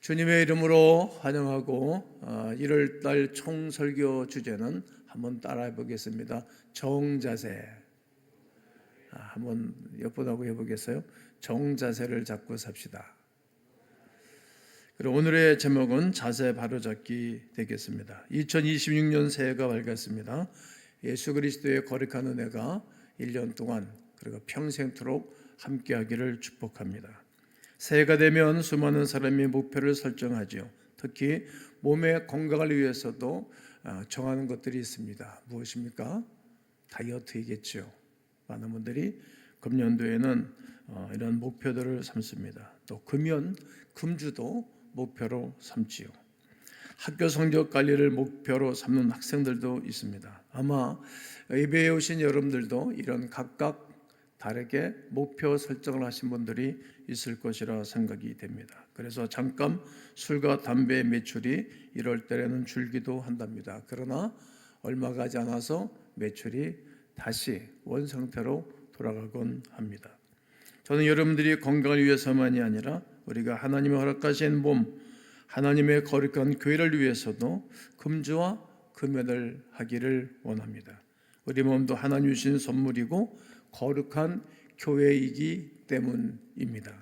주님의 이름으로 환영하고 1월달 총설교 주제는 한번 따라해 보겠습니다. 정자세. 한번 엿보다고 해보겠어요? 정자세를 잡고 삽시다. 그리고 오늘의 제목은 자세 바로잡기 되겠습니다. 2026년 새해가 밝았습니다. 예수 그리스도의 거룩한 은혜가 1년 동안 그리고 평생토록 함께하기를 축복합니다. 새해가 되면 수많은 사람이 목표를 설정하죠. 특히 몸의 건강을 위해서도 정하는 것들이 있습니다. 무엇입니까? 다이어트이겠죠. 많은 분들이 금년도에는 이런 목표들을 삼습니다. 또 금주도 목표로 삼지요. 학교 성적 관리를 목표로 삼는 학생들도 있습니다. 아마 예배에 오신 여러분들도 이런 각각 다르게 목표 설정을 하신 분들이 있을 것이라 생각이 됩니다. 그래서 잠깐 술과 담배 매출이 1월 달에는 줄기도 한답니다. 그러나 얼마 가지 않아서 매출이 다시 원상태로 돌아가곤 합니다. 저는 여러분들이 건강을 위해서만이 아니라 우리가 하나님의 허락하신 몸, 하나님의 거룩한 교회를 위해서도 금주와 금연을 하기를 원합니다. 우리 몸도 하나님 주신 선물이고 거룩한 교회이기 때문입니다.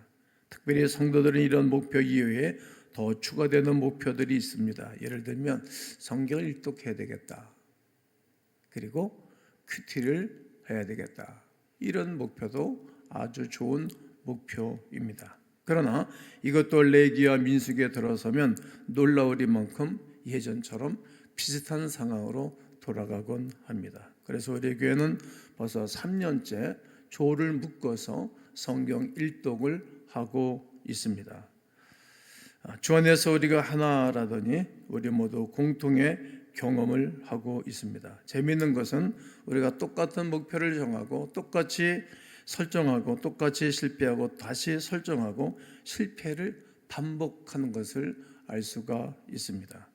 특별히 성도들은 이런 목표 이외에 더 추가되는 목표들이 있습니다. 예를 들면 성경을 일독해야 되겠다. 그리고 큐티를 해야 되겠다. 이런 목표도 아주 좋은 목표입니다. 그러나 이것도 레위기와 민수기에 들어서면 놀라우리만큼 예전처럼 비슷한 상황으로 돌아가곤 합니다. 그래서 우리 교회는 벌써 3년째 조를 묶어서 성경 일독을 하고 있습니다. 주 안에서 우리가 하나라더니 우리 모두 공통의 경험을 하고 있습니다. 재미있는 것은 우리가 똑같은 목표를 정하고 똑같이 설정하고 똑같이 실패하고 다시 설정하고 실패를 반복하는 것을 알 수가 있습니다.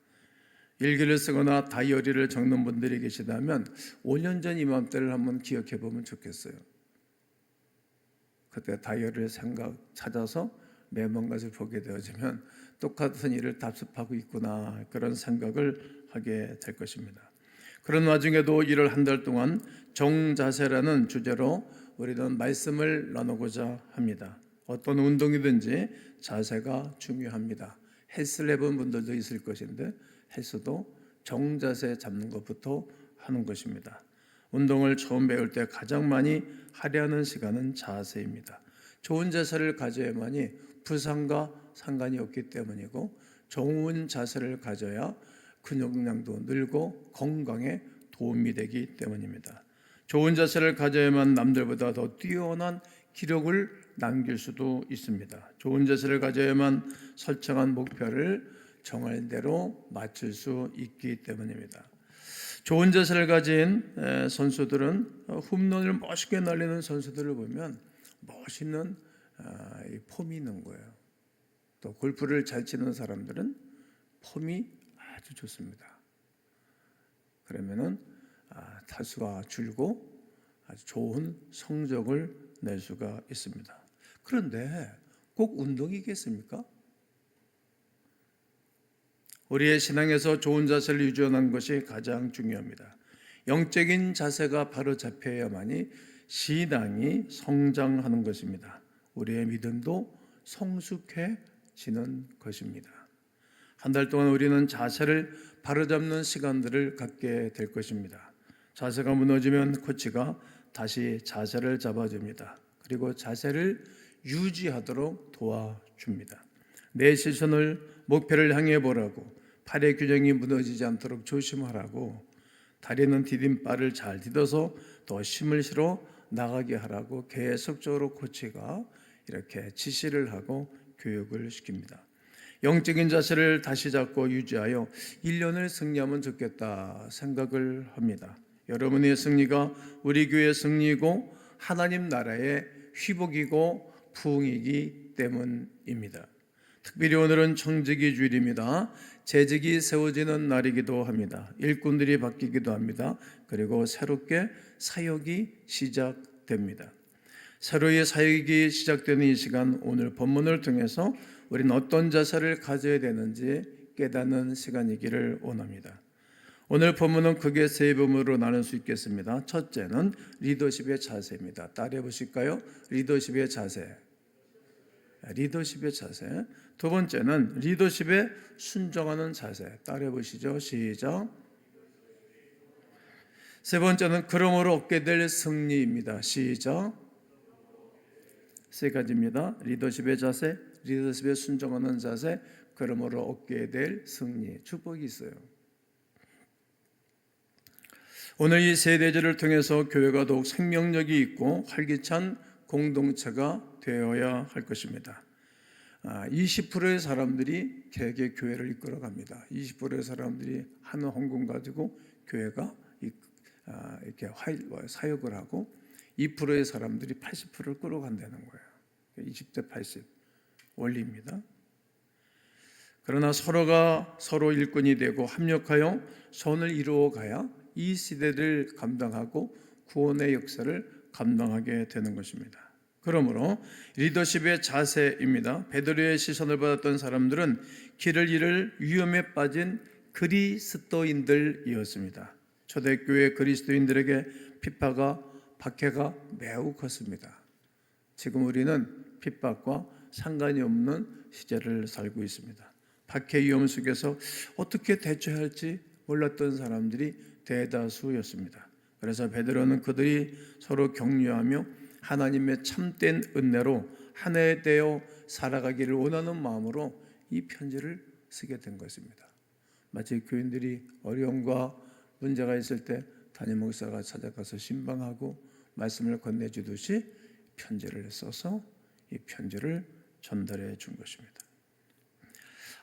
일기를 쓰거나 다이어리를 적는 분들이 계시다면 5년 전 이맘때를 한번 기억해 보면 좋겠어요. 그때 다이어리를 찾아서 매번 것을 보게 되어지면 똑같은 일을 답습하고 있구나, 그런 생각을 하게 될 것입니다. 그런 와중에도 1월 한 달 동안 정자세라는 주제로 우리는 말씀을 나누고자 합니다. 어떤 운동이든지 자세가 중요합니다. 헬스를 해본 분들도 있을 것인데 헬스도 정자세 잡는 것부터 하는 것입니다. 운동을 처음 배울 때 가장 많이 할애하는 시간은 자세입니다. 좋은 자세를 가져야만이 부상과 상관이 없기 때문이고, 좋은 자세를 가져야 근육량도 늘고 건강에 도움이 되기 때문입니다. 좋은 자세를 가져야만 남들보다 더 뛰어난 기록을 남길 수도 있습니다. 좋은 자세를 가져야만 설정한 목표를 정할 대로 맞출 수 있기 때문입니다. 좋은 자세를 가진 선수들은 홈런을 멋있게 날리는 선수들을 보면 멋있는 폼이 있는 거예요. 또 골프를 잘 치는 사람들은 폼이 아주 좋습니다. 그러면은 타수가 줄고 아주 좋은 성적을 낼 수가 있습니다. 그런데 꼭 운동이겠습니까? 우리의 신앙에서 좋은 자세를 유지하는 것이 가장 중요합니다. 영적인 자세가 바로 잡혀야만이 신앙이 성장하는 것입니다. 우리의 믿음도 성숙해지는 것입니다. 한 달 동안 우리는 자세를 바로잡는 시간들을 갖게 될 것입니다. 자세가 무너지면 코치가 다시 자세를 잡아줍니다. 그리고 자세를 유지하도록 도와줍니다. 내 시선을 목표를 향해 보라고, 팔의 균형이 무너지지 않도록 조심하라고, 다리는 디딤발을 잘 디뎌서 더 힘을 실어 나가게 하라고 계속적으로 코치가 이렇게 지시를 하고 교육을 시킵니다. 영적인 자세를 다시 잡고 유지하여 1년을 승리하면 좋겠다 생각을 합니다. 여러분의 승리가 우리 교회의 승리이고 하나님 나라의 회복이고 부흥이기 때문입니다. 특별히 오늘은 청지기 주일입니다. 재직이 세워지는 날이기도 합니다. 일꾼들이 바뀌기도 합니다. 그리고 새롭게 사역이 시작됩니다. 새로이 사역이 시작되는 이 시간, 오늘 본문을 통해서 우리는 어떤 자세를 가져야 되는지 깨닫는 시간이기를 원합니다. 오늘 본문은 크게 세 부분으로 나눌 수 있겠습니다. 첫째는 리더십의 자세입니다. 따라해 보실까요? 리더십의 자세. 리더십의 자세. 두 번째는 리더십에 순종하는 자세. 따라해 보시죠. 시작. 세 번째는 그러므로 얻게 될 승리입니다. 시작. 세 가지입니다. 리더십의 자세, 리더십에 순종하는 자세, 그러므로 얻게 될 승리. 축복이 있어요. 오늘 이 세 대절을 통해서 교회가 더욱 생명력이 있고 활기찬 공동체가 되어야 할 것입니다. 20%의 사람들이 개개 교회를 이끌어갑니다. 20%의 사람들이 한 헌금 가지고 교회가 이렇게 사역을 하고 2%의 사람들이 80%를 끌어간다는 거예요. 20대 80 원리입니다. 그러나 서로가 서로 일꾼이 되고 합력하여 선을 이루어 가야 이 시대를 감당하고 구원의 역사를 감당하게 되는 것입니다. 그러므로 리더십의 자세입니다. 베드로의 시선을 받았던 사람들은 길을 잃을 위험에 빠진 그리스도인들이었습니다. 초대교회 그리스도인들에게 핍박과 박해가 매우 컸습니다. 지금 우리는 핍박과 상관이 없는 시대를 살고 있습니다. 박해 위험 속에서 어떻게 대처해야 할지 몰랐던 사람들이 대다수였습니다. 그래서 베드로는 그들이 서로 격려하며 하나님의 참된 은혜로 한 해 되어 살아가기를 원하는 마음으로 이 편지를 쓰게 된 것입니다. 마치 교인들이 어려움과 문제가 있을 때 담임 목사가 찾아가서 신방하고 말씀을 건네주듯이 편지를 써서 이 편지를 전달해 준 것입니다.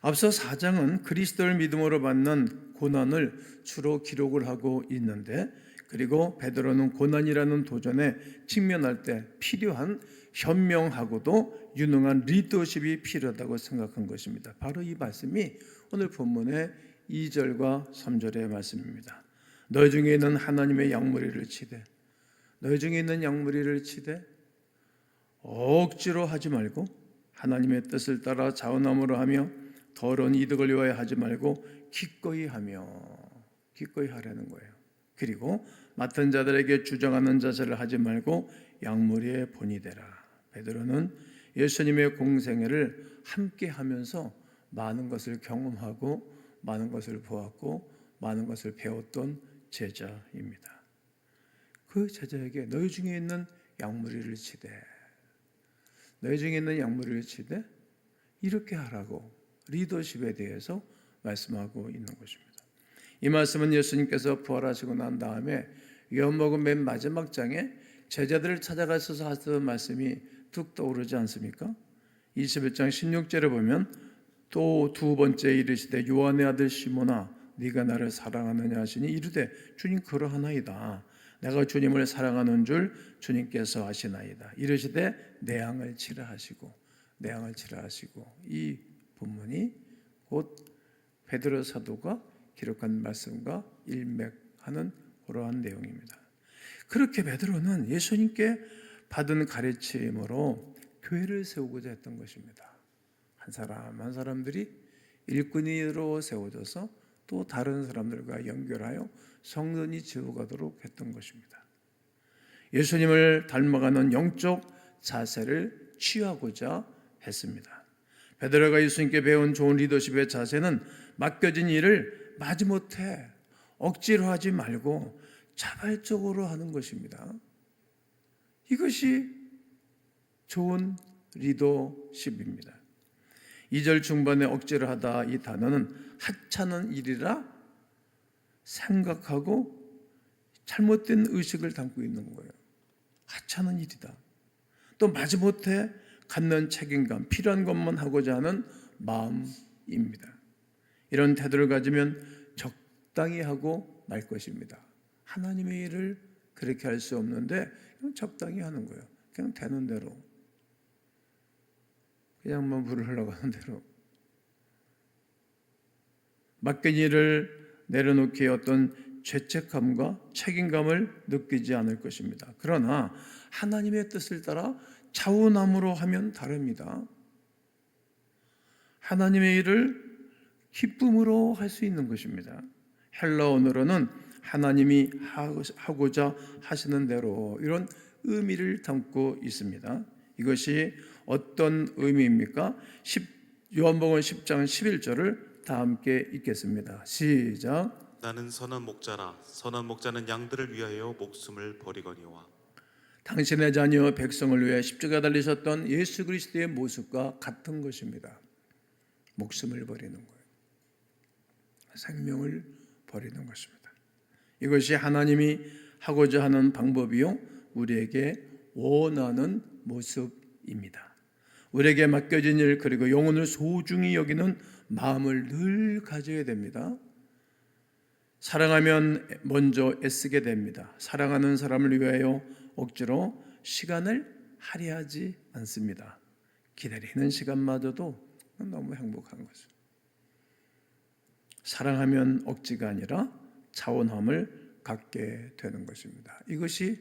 앞서 4장은 그리스도를 믿음으로 받는 고난을 주로 기록을 하고 있는데, 그리고 베드로는 고난이라는 도전에 직면할 때 필요한 현명하고도 유능한 리더십이 필요하다고 생각한 것입니다. 바로 이 말씀이 오늘 본문의 2절과 3절의 말씀입니다. 너희 중에 있는 하나님의 양무리를 치되, 너희 중에 있는 양무리를 치되 억지로 하지 말고 하나님의 뜻을 따라 자원함으로 하며 더러운 이득을 위하여 하지 말고 기꺼이 하며, 기꺼이 하라는 거예요. 그리고 맡은 자들에게 주장하는 자세를 하지 말고 양무리의 본이 되라. 베드로는 예수님의 공생애를 함께 하면서 많은 것을 경험하고 많은 것을 보았고 많은 것을 배웠던 제자입니다. 그 제자에게 너희 중에 있는 양무리를 치되, 너희 중에 있는 양무리를 치되 이렇게 하라고 리더십에 대해서 말씀하고 있는 것입니다. 이 말씀은 예수님께서 부활하시고 난 다음에 요한복음 맨 마지막 장에 제자들을 찾아가셔서 하셨던 말씀이 뚝 떠오르지 않습니까? 21장 16절에 보면 또 두 번째 이르시되 요한의 아들 시몬아 네가 나를 사랑하느냐 하시니 이르되 주님 그러하나이다. 내가 주님을 사랑하는 줄 주님께서 아시나이다. 이르시되 내 양을 치라 하시고, 내 양을 치라 하시고, 이 본문이 곧 베드로 사도가 기록한 말씀과 일맥하는 그러한 내용입니다. 그렇게 베드로는 예수님께 받은 가르침으로 교회를 세우고자 했던 것입니다. 한 사람 한 사람들이 일꾼으로 세워져서 또 다른 사람들과 연결하여 성전이 지어가도록 했던 것입니다. 예수님을 닮아가는 영적 자세를 취하고자 했습니다. 베드로가 예수님께 배운 좋은 리더십의 자세는 맡겨진 일을 마지못해 억지로 하지 말고 자발적으로 하는 것입니다. 이것이 좋은 리더십입니다. 2절 중반에 억지로 하다, 이 단어는 하찮은 일이라 생각하고 잘못된 의식을 담고 있는 거예요. 하찮은 일이다. 또 마지못해 갖는 책임감, 필요한 것만 하고자 하는 마음입니다. 이런 태도를 가지면 적당히 하고 말 것입니다. 하나님의 일을 그렇게 할 수 없는데 적당히 하는 거예요. 그냥 되는 대로, 그냥 뭐 물을 흘러가는 대로. 맡긴 일을 내려놓기에 어떤 죄책감과 책임감을 느끼지 않을 것입니다. 그러나 하나님의 뜻을 따라 자원함으로 하면 다릅니다. 하나님의 일을 기쁨으로 할 수 있는 것입니다. 헬라어로는 하나님이 하고자 하시는 대로, 이런 의미를 담고 있습니다. 이것이 어떤 의미입니까? 요한복음 10장 11절을 다 함께 읽겠습니다. 시작. 나는 선한 목자라. 선한 목자는 양들을 위하여 목숨을 버리거니와. 당신의 자녀 백성을 위해 십자가 달리셨던 예수 그리스도의 모습과 같은 것입니다. 목숨을 버리는 거예요. 생명을 버리는 것입니다. 이것이 하나님이 하고자 하는 방법이요, 우리에게 원하는 모습입니다. 우리에게 맡겨진 일, 그리고 영혼을 소중히 여기는 마음을 늘 가져야 됩니다. 사랑하면 먼저 애쓰게 됩니다. 사랑하는 사람을 위하여 억지로 시간을 할애하지 않습니다. 기다리는 시간마저도 너무 행복한 거죠. 사랑하면 억지가 아니라 차원함을 갖게 되는 것입니다. 이것이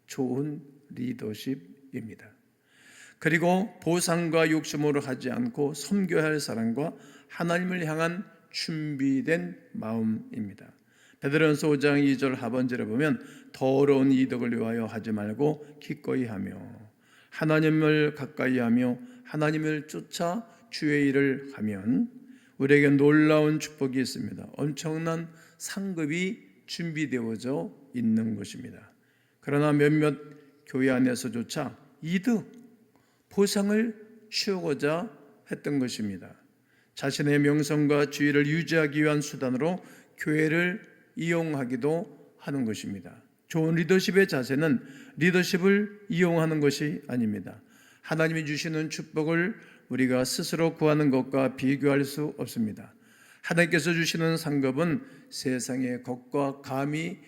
좋은 리더십입니다. 그리고 보상과 욕심으로 하지 않고 섬겨야 할 사랑과 하나님을 향한 준비된 마음입니다. 베드로전서 5장 2절 하반절에 보면 더러운 이득을 위하여 하지 말고 기꺼이 하며 하나님을 가까이 하며 하나님을 쫓아 주의 일을 하면 우리에게 놀라운 축복이 있습니다. 엄청난 상급이 준비되어져 있는 것입니다. 그러나 몇몇 교회 안에서조차 이득, 보상을 취하고자 했던 것입니다. 자신의 명성과 지위를 유지하기 위한 수단으로 교회를 이용하기도 하는 것입니다. 좋은 리더십의 자세는 리더십을 이용하는 것이 아닙니다. 하나님이 주시는 축복을 우리가 스스로 구하는 것과 비교할 수 없습니다. 하나님께서 주시는 상급은 세상의 것과 감히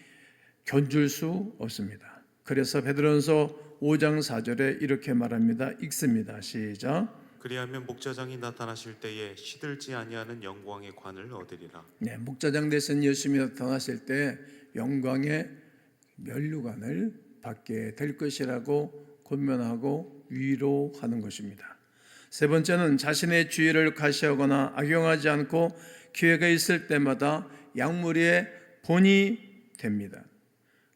견줄 수 없습니다. 그래서 베드로전서 5장 4절에 이렇게 말합니다. 읽습니다. 시작. 그리하면 목자장이 나타나실 때에 시들지 아니하는 영광의 관을 얻으리라. 네, 목자장 되신 예수님이 나타나실 때 영광의 면류관을 받게 될 것이라고 권면하고 위로하는 것입니다. 세 번째는 자신의 주의를 과시하거나 악용하지 않고 기회가 있을 때마다 약물의 본이 됩니다.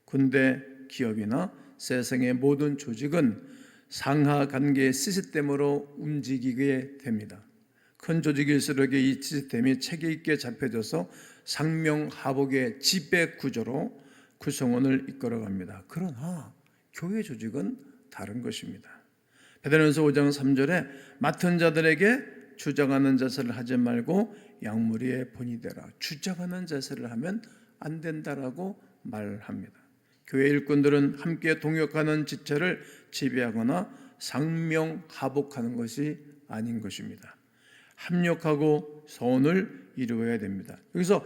군대, 기업이나 세상의 모든 조직은 상하 관계의 시스템으로 움직이게 됩니다. 큰 조직일수록 이 시스템이 체계 있게 잡혀져서 상명하복의 지배 구조로 구성원을 이끌어갑니다. 그러나 교회 조직은 다른 것입니다. 베드로전서 5장 3절에 맡은 자들에게 주장하는 자세를 하지 말고 양무리의 본이 되라. 주장하는 자세를 하면 안 된다라고 말합니다. 교회 일꾼들은 함께 동역하는 지체를 지배하거나 상명하복하는 것이 아닌 것입니다. 합력하고 서원을 이루어야 됩니다. 여기서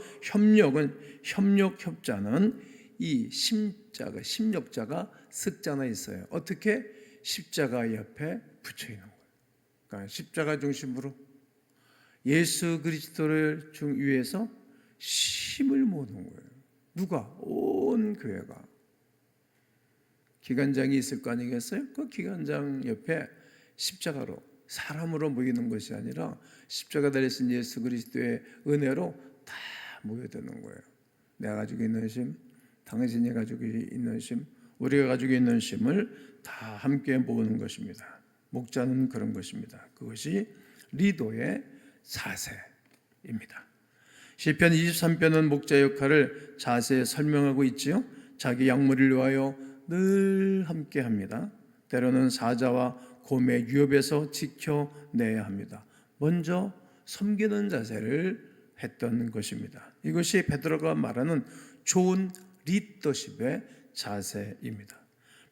협력자는 이 심력자가 쓱자나 있어요. 어떻게? 십자가 옆에 붙여 있는 거예요. 그러니까 십자가 중심으로 예수 그리스도를 위해서 힘을 모으는 거예요. 누가? 온 교회가. 기관장이 있을 거 아니겠어요? 그 기관장 옆에 십자가로, 사람으로 모이는 것이 아니라 십자가 달리신 예수 그리스도의 은혜로 다 모여드는 거예요. 내가 가지고 있는 힘, 당신이 가지고 있는 힘, 우리가 가지고 있는 힘을 다 함께 모으는 것입니다. 목자는 그런 것입니다. 그것이 리더의 자세입니다. 시편 23편은 목자 역할을 자세히 설명하고 있지요. 자기 양무리를 위하여 늘 함께합니다. 때로는 사자와 곰의 위협에서 지켜내야 합니다. 먼저 섬기는 자세를 했던 것입니다. 이것이 베드로가 말하는 좋은 리더십의 자세입니다.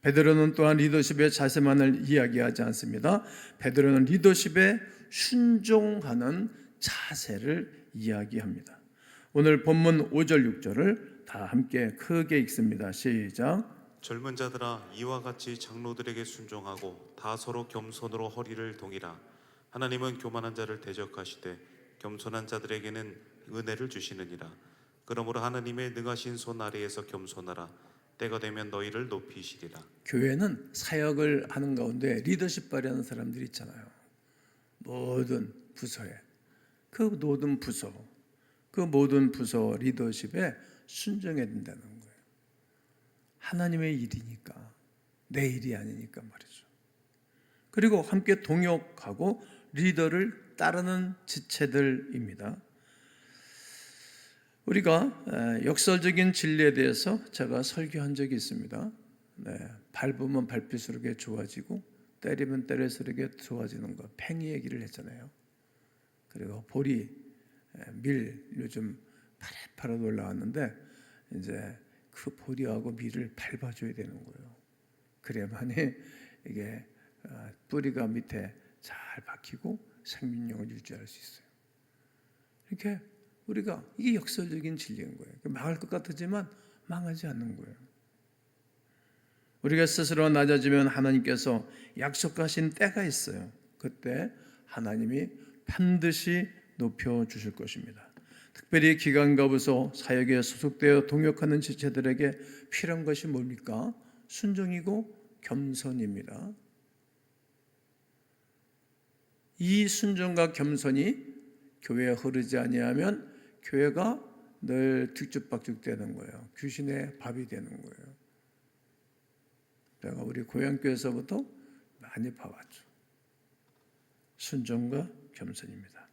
베드로는 또한 리더십의 자세만을 이야기하지 않습니다. 베드로는 리더십에 순종하는 자세를 이야기합니다. 오늘 본문 5절 6절을 다 함께 크게 읽습니다. 시작. 젊은 자들아, 이와 같이 장로들에게 순종하고 다 서로 겸손으로 허리를 동이라. 하나님은 교만한 자를 대적하시되 겸손한 자들에게는 은혜를 주시느니라. 그러므로 하나님의 능하신 손 아래에서 겸손하라. 때가 되면 너희를 높이시리라. 교회는 사역을 하는 가운데 리더십 발휘하는 사람들이 있잖아요. 모든 부서에 그 모든 부서, 그 모든 부서 리더십에 순종해야 된다는 거예요. 하나님의 일이니까, 내 일이 아니니까 말이죠. 그리고 함께 동역하고 리더를 따르는 지체들입니다. 우리가 역설적인 진리에 대해서 제가 설교한 적이 있습니다. 밟으면 밟을수록 좋아지고 때리면 때릴수록 좋아지는 거, 팽이 얘기를 했잖아요. 그리고 보리, 밀 요즘 파릇파릇 올라왔는데 이제 그 보리하고 밀을 밟아줘야 되는 거예요. 그래야만이 이게 뿌리가 밑에 잘 박히고 생명력을 유지할 수 있어요. 이렇게 우리가 이게 역설적인 진리인 거예요. 망할 것 같지만 망하지 않는 거예요. 우리가 스스로 낮아지면 하나님께서 약속하신 때가 있어요. 그때 하나님이 반드시 높여주실 것입니다. 특별히 기관과 부서, 사역에 소속되어 동역하는 지체들에게 필요한 것이 뭡니까? 순종이고 겸손입니다. 이 순종과 겸손이 교회에 흐르지 아니하면 교회가 늘 뒤죽박죽되는 거예요. 귀신의 밥이 되는 거예요. 제가 우리 고향교회에서부터 많이 봐왔죠. 순종과 겸손입니다.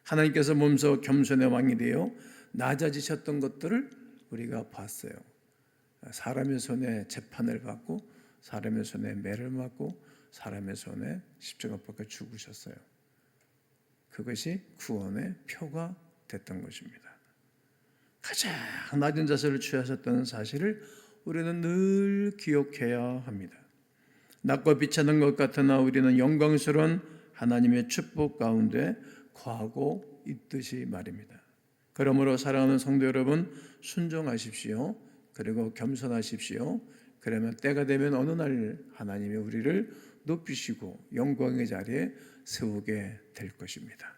하나님께서 몸소 겸손의 왕이 되어 낮아지셨던 것들을 우리가 봤어요. 사람의 손에 재판을 받고 사람의 손에 매를 맞고 사람의 손에 십자가 못 박혀 죽으셨어요. 그것이 구원의 표가 됐던 것입니다. 가장 낮은 자세를 취하셨다는 사실을 우리는 늘 기억해야 합니다. 낮고 빛하는 것 같으나 우리는 영광스러운 하나님의 축복 가운데 거하고 있듯이 말입니다. 그러므로 사랑하는 성도 여러분, 순종하십시오. 그리고 겸손하십시오. 그러면 때가 되면 어느 날 하나님이 우리를 높이시고 영광의 자리에 세우게 될 것입니다.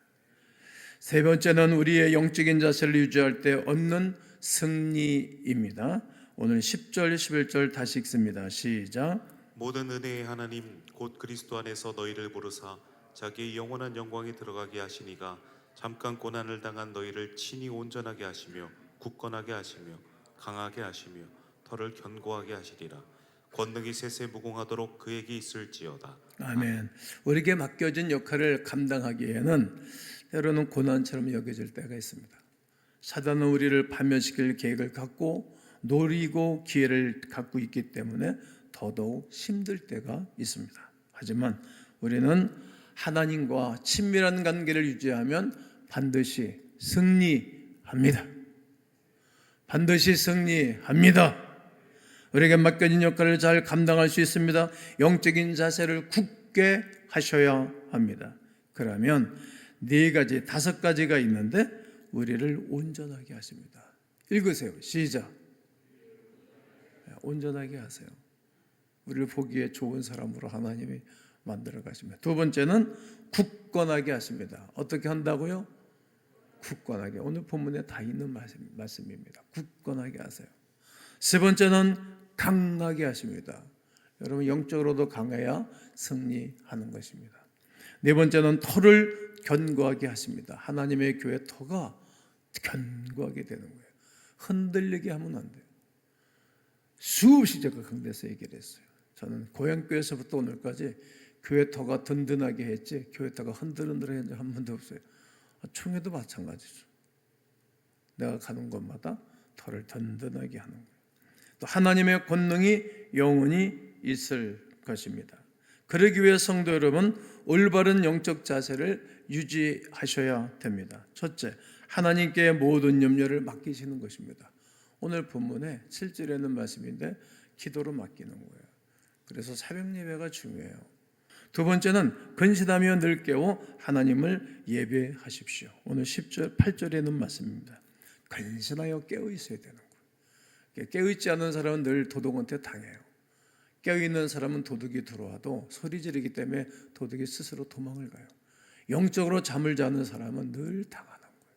세 번째는 우리의 영적인 자세를 유지할 때 얻는 승리입니다. 오늘 10절, 11절 다시 읽습니다. 시작. 모든 은혜의 하나님 곧 그리스도 안에서 너희를 부르사 자기의 영원한 영광에 들어가게 하시니가 잠깐 고난을 당한 너희를 친히 온전하게 하시며 굳건하게 하시며 강하게 하시며 털을 견고하게 하시리라. 권능이 세세 무궁하도록 그에게 있을지어다. 아멘. 우리에게 맡겨진 역할을 감당하기에는 때로는 고난처럼 여겨질 때가 있습니다. 사단은 우리를 파멸시킬 계획을 갖고 노리고 기회를 갖고 있기 때문에 더더욱 힘들 때가 있습니다. 하지만 우리는 하나님과 친밀한 관계를 유지하면 반드시 승리합니다. 반드시 승리합니다. 우리에게 맡겨진 역할을 잘 감당할 수 있습니다. 영적인 자세를 굳게 하셔야 합니다. 그러면 4가지, 5가지가 있는데 우리를 온전하게 하십니다. 읽으세요. 시작. 온전하게 하세요. 우리를 보기에 좋은 사람으로 하나님이 만들어 가십니다. 두 번째는 굳건하게 하십니다. 어떻게 한다고요? 굳건하게. 오늘 본문에 다 있는 말씀입니다. 굳건하게 하세요. 세 번째는 강하게 하십니다. 여러분 영적으로도 강해야 승리하는 것입니다. 네 번째는 터를 견고하게 하십니다. 하나님의 교회 터가 견고하게 되는 거예요. 흔들리게 하면 안 돼요. 수없이 제가 강대에서 얘기를 했어요. 저는 고향교회에서부터 오늘까지 교회 터가 든든하게 했지 교회 터가 흔들흔들한 적 한 번도 없어요. 총회도 마찬가지죠. 내가 가는 곳마다 터를 든든하게 하는 거예요. 또 하나님의 권능이 영원히 있을 것입니다. 그러기 위해 성도 여러분, 올바른 영적 자세를 유지하셔야 됩니다. 첫째, 하나님께 모든 염려를 맡기시는 것입니다. 오늘 본문에 7절에는 말씀인데 기도로 맡기는 거예요. 그래서 새벽 예배가 중요해요. 두 번째는 근신하며 늘 깨워 하나님을 예배하십시오. 오늘 10절, 8절에는 말씀입니다. 근신하여 깨어 있어야 되는 거예요. 깨어있지 않은 사람은 늘 도둑한테 당해요. 깨어있는 사람은 도둑이 들어와도 소리 지르기 때문에 도둑이 스스로 도망을 가요. 영적으로 잠을 자는 사람은 늘 당하는 거예요.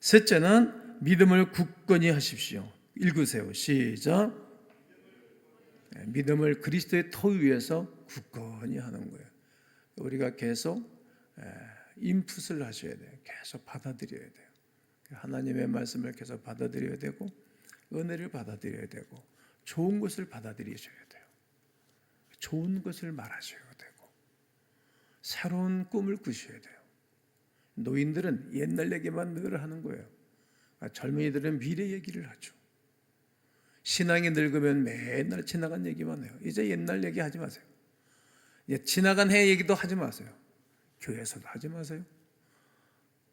셋째는 믿음을 굳건히 하십시오. 읽으세요. 시작. 믿음을 그리스도의 터 위에서 굳건히 하는 거예요. 우리가 계속 인풋을 하셔야 돼요. 계속 받아들여야 돼요. 하나님의 말씀을 계속 받아들여야 되고 은혜를 받아들여야 되고 좋은 것을 받아들이셔야 돼요. 좋은 것을 말하셔야 되고 새로운 꿈을 꾸셔야 돼요. 노인들은 옛날 얘기만 늘 하는 거예요. 젊은이들은 미래 얘기를 하죠. 신앙이 늙으면 맨날 지나간 얘기만 해요. 이제 옛날 얘기 하지 마세요. 지나간 해 얘기도 하지 마세요. 교회에서도 하지 마세요.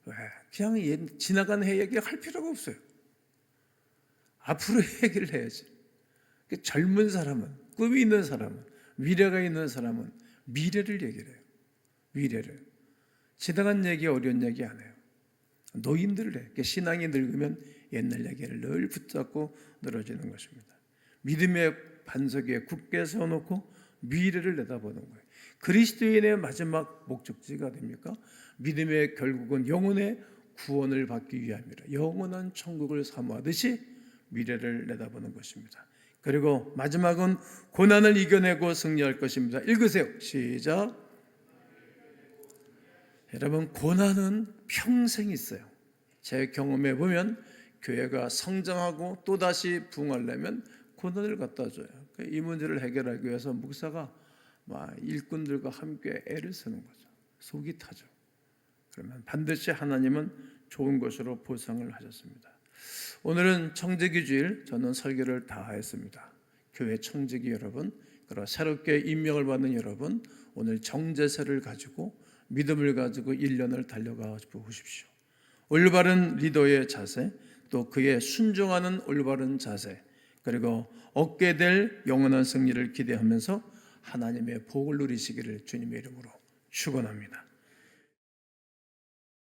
왜? 그냥 지나간 해 얘기 할 필요가 없어요. 앞으로 얘기를 해야지. 젊은 사람은, 꿈이 있는 사람은, 미래가 있는 사람은 미래를 얘기를 해요. 미래를. 지나간 얘기, 어려운 얘기 안 해요. 노인들을 해. 신앙이 늙으면 옛날 얘기를 늘 붙잡고 늘어지는 것입니다. 믿음의 반석 위에 굳게 세워놓고 미래를 내다보는 거예요. 그리스도인의 마지막 목적지가 됩니까? 믿음의 결국은 영혼의 구원을 받기 위함이라. 영원한 천국을 사모하듯이 미래를 내다보는 것입니다. 그리고 마지막은 고난을 이겨내고 승리할 것입니다. 읽으세요. 시작. 여러분, 고난은 평생 있어요. 제 경험에 보면 교회가 성장하고 또다시 부흥하려면 고난을 갖다 줘요. 이 문제를 해결하기 위해서 목사가 일꾼들과 함께 애를 쓰는 거죠. 속이 타죠. 그러면 반드시 하나님은 좋은 것으로 보상을 하셨습니다. 오늘은 청지기 주일, 저는 설교를 다 했습니다. 교회 청지기 여러분, 그리고 새롭게 임명을 받는 여러분, 오늘 정제세를 가지고 믿음을 가지고 1년을 달려가 보십시오. 올바른 리더의 자세, 또 그의 순종하는 올바른 자세, 그리고 얻게 될 영원한 승리를 기대하면서 하나님의 복을 누리시기를 주님의 이름으로 축원합니다.